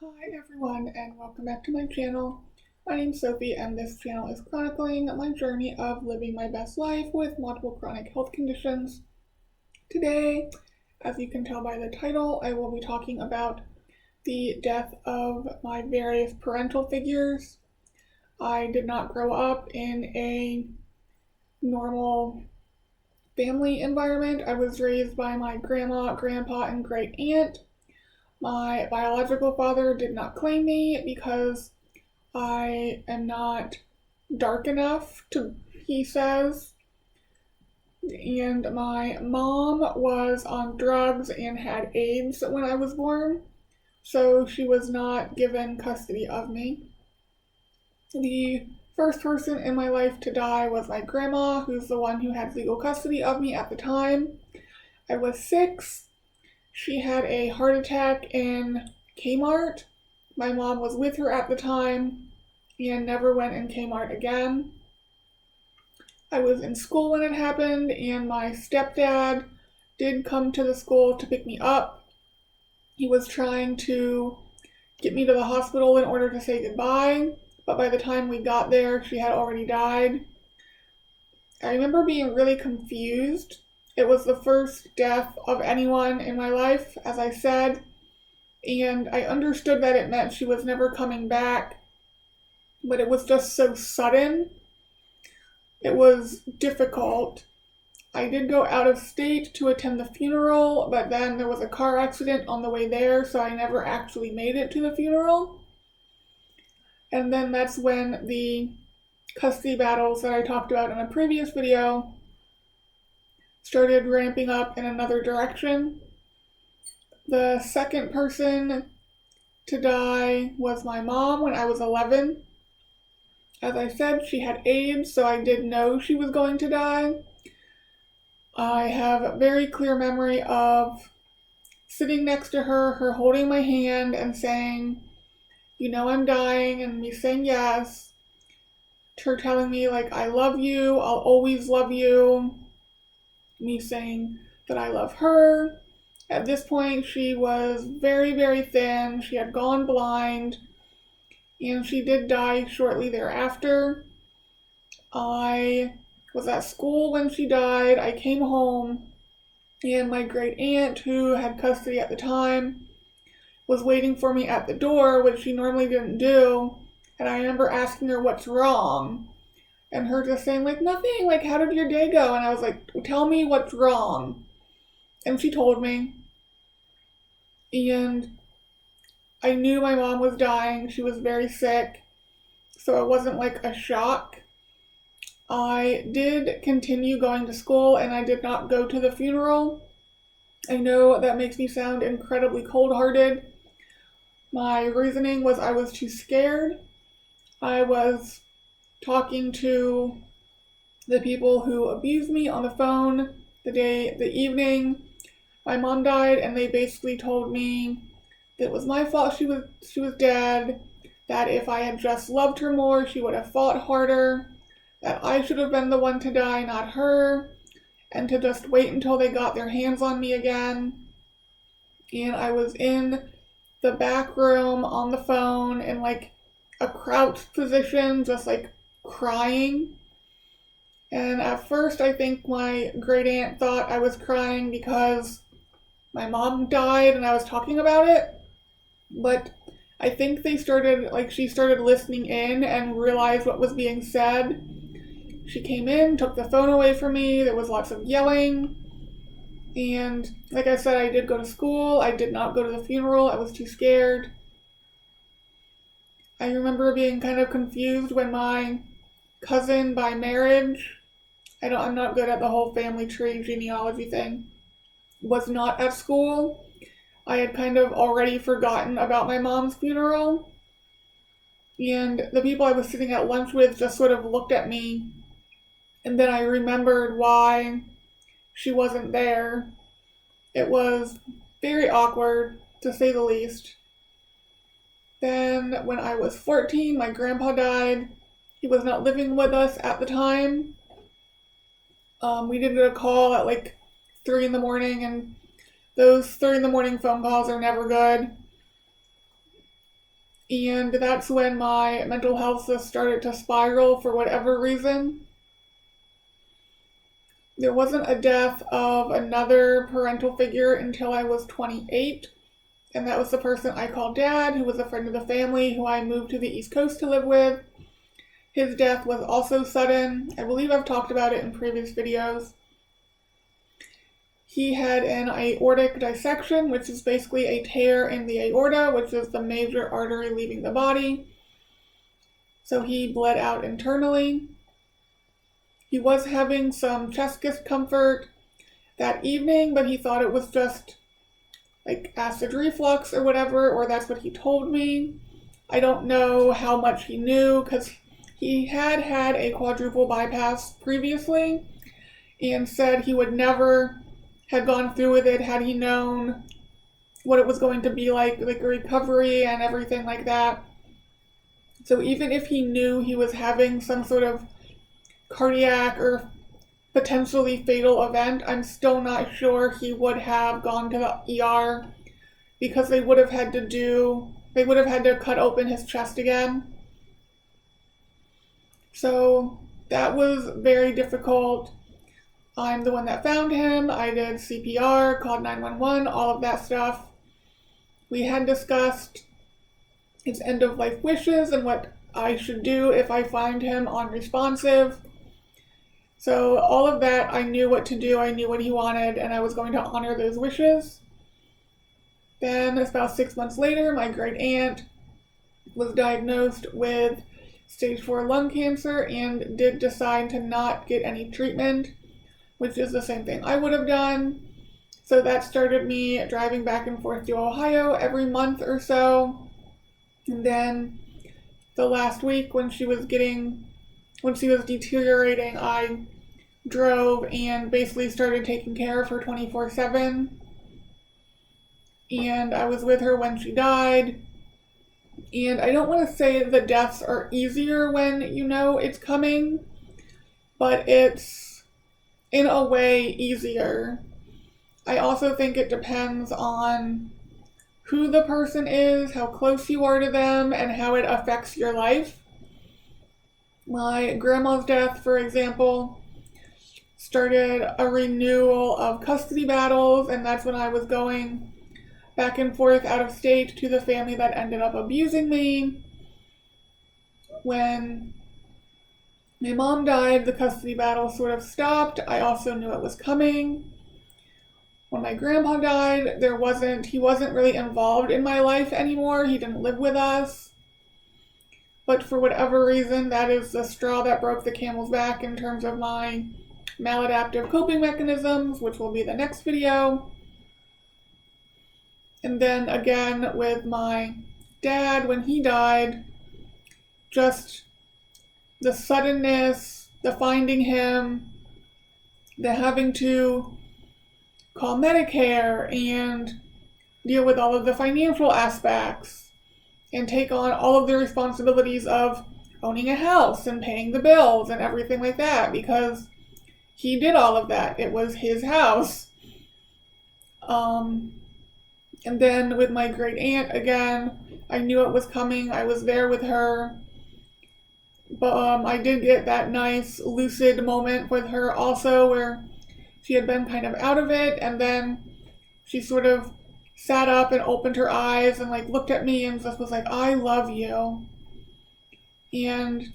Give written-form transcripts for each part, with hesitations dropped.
Hi everyone and welcome back to my channel. My name's Sophie and this channel is chronicling my journey of living my best life with multiple chronic health conditions. Today, as you can tell by the title, I will be talking about the death of my various parental figures. I did not grow up in a normal family environment. I was raised by my grandma, grandpa, and great aunt. My biological father did not claim me because I am not dark enough to, he says. And my mom was on drugs and had AIDS when I was born, so she was not given custody of me. The first person in my life to die was my grandma, who's the one who had legal custody of me at the time. I was 6. She had a heart attack in Kmart. My mom was with her at the time and never went in Kmart again. I was in school when it happened, and my stepdad did come to the school to pick me up. He was trying to get me to the hospital in order to say goodbye, but by the time we got there, she had already died. I remember being really confused. It was the first death of anyone in my life, as I said, and I understood that it meant she was never coming back, but it was just so sudden. It was difficult. I did go out of state to attend the funeral, but then there was a car accident on the way there, so I never actually made it to the funeral. And then that's when the custody battles that I talked about in a previous video started ramping up in another direction. The second person to die was my mom when I was 11. As I said, she had AIDS, so I did know she was going to die. I have a very clear memory of sitting next to her, her holding my hand and saying, "You know I'm dying," and me saying yes. Her telling me, like, "I love you, I'll always love you." Me saying that I love her. At this point, she was very, very thin. She had gone blind, and she did die shortly thereafter. I was at school when she died. I came home, and my great aunt, who had custody at the time, was waiting for me at the door, which she normally didn't do. And I remember asking her what's wrong, and her just saying, like, "Nothing, like, how did your day go?" And I was like, "Tell me what's wrong." And she told me. And I knew my mom was dying. She was very sick, so it wasn't like a shock. I did continue going to school, and I did not go to the funeral. I know that makes me sound incredibly cold-hearted. My reasoning was I was too scared. I was talking to the people who abused me on the phone the evening my mom died, and they basically told me that it was my fault she was dead, that if I had just loved her more, she would have fought harder, that I should have been the one to die, not her, and to just wait until they got their hands on me again. And I was in the back room on the phone in like a crouched position, just like crying. And at first, I think my great aunt thought I was crying because my mom died and I was talking about it. But I think she started listening in and realized what was being said. She came in, took the phone away from me. There was lots of yelling. And like I said, I did go to school. I did not go to the funeral. I was too scared. I remember being kind of confused when my cousin by marriage, I'm not good at the whole family tree genealogy thing, was not at school. I had kind of already forgotten about my mom's funeral. And the people I was sitting at lunch with just sort of looked at me. And then I remembered why she wasn't there. It was very awkward, to say the least. Then, when I was 14, my grandpa died. He was not living with us at the time. We did a call at like 3 in the morning, and those 3 in the morning phone calls are never good. And that's when my mental health just started to spiral for whatever reason. There wasn't a death of another parental figure until I was 28, and that was the person I called Dad, who was a friend of the family who I moved to the East Coast to live with. His death was also sudden. I believe I've talked about it in previous videos. He had an aortic dissection, which is basically a tear in the aorta, which is the major artery leaving the body. So he bled out internally. He was having some chest discomfort that evening, but he thought it was just like acid reflux or whatever, or that's what he told me. I don't know how much he knew, because he had had a quadruple bypass previously and said he would never have gone through with it had he known what it was going to be like a recovery and everything like that. So even if he knew he was having some sort of cardiac or potentially fatal event, I'm still not sure he would have gone to the ER, because they would have had to cut open his chest again. So that was very difficult. I'm the one that found him. I did CPR, called 911, all of that stuff. We had discussed his end of life wishes and what I should do if I find him unresponsive. So all of that, I knew what to do, I knew what he wanted, and I was going to honor those wishes. Then about 6 months later, my great aunt was diagnosed with stage 4 lung cancer and did decide to not get any treatment, which is the same thing I would have done. So that started me driving back and forth to Ohio every month or so. And then the last week when she was deteriorating, I drove and basically started taking care of her 24/7. And I was with her when she died. And I don't want to say the deaths are easier when you know it's coming, but it's in a way easier. I also think it depends on who the person is, how close you are to them, and how it affects your life. My grandma's death, for example, started a renewal of custody battles, and that's when I was going back and forth out of state to the family that ended up abusing me. When my mom died, the custody battle sort of stopped. I also knew it was coming. When my grandpa died, he wasn't really involved in my life anymore. He didn't live with us. But for whatever reason, that is the straw that broke the camel's back in terms of my maladaptive coping mechanisms, which will be the next video. And then again with my dad, when he died, just the suddenness, the finding him, the having to call Medicare and deal with all of the financial aspects and take on all of the responsibilities of owning a house and paying the bills and everything like that, because he did all of that. It was his house. And then with my great aunt, again, I knew it was coming. I was there with her. But I did get that nice lucid moment with her also, where she had been kind of out of it, and then she sort of sat up and opened her eyes and looked at me and just was like, "I love you." And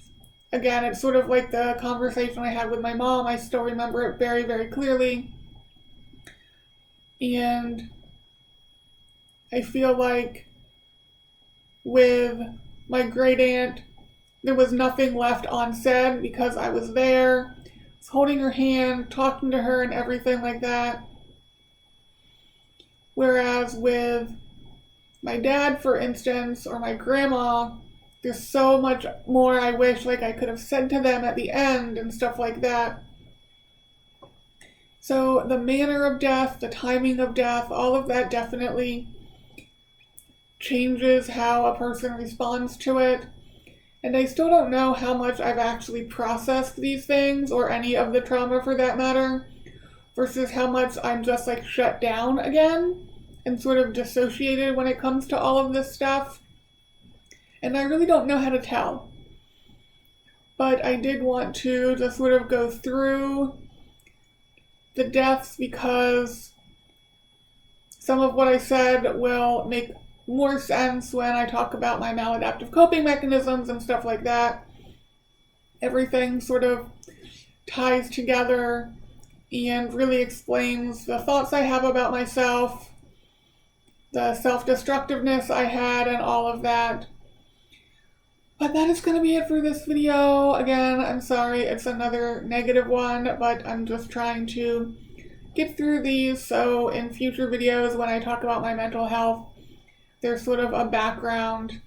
again, it's sort of like the conversation I had with my mom. I still remember it very, very clearly. And I feel like with my great aunt, there was nothing left unsaid because I was there, holding her hand, talking to her and everything like that. Whereas with my dad, for instance, or my grandma, there's so much more I wish I could have said to them at the end and stuff like that. So the manner of death, the timing of death, all of that definitely changes how a person responds to it. And I still don't know how much I've actually processed these things, or any of the trauma for that matter, versus how much I'm just shut down again and sort of dissociated when it comes to all of this stuff. and I really don't know how to tell. But I did want to just sort of go through the deaths because some of what I said will make more sense when I talk about my maladaptive coping mechanisms and stuff like that. Everything sort of ties together and really explains the thoughts I have about myself, the self-destructiveness I had, and all of that. But that is going to be it for this video. Again, I'm sorry it's another negative one, but I'm just trying to get through these so in future videos when I talk about my mental health, there's sort of a background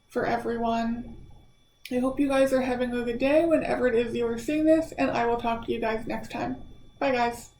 for everyone. I hope you guys are having a good day whenever it is you are seeing this, and I will talk to you guys next time. Bye guys.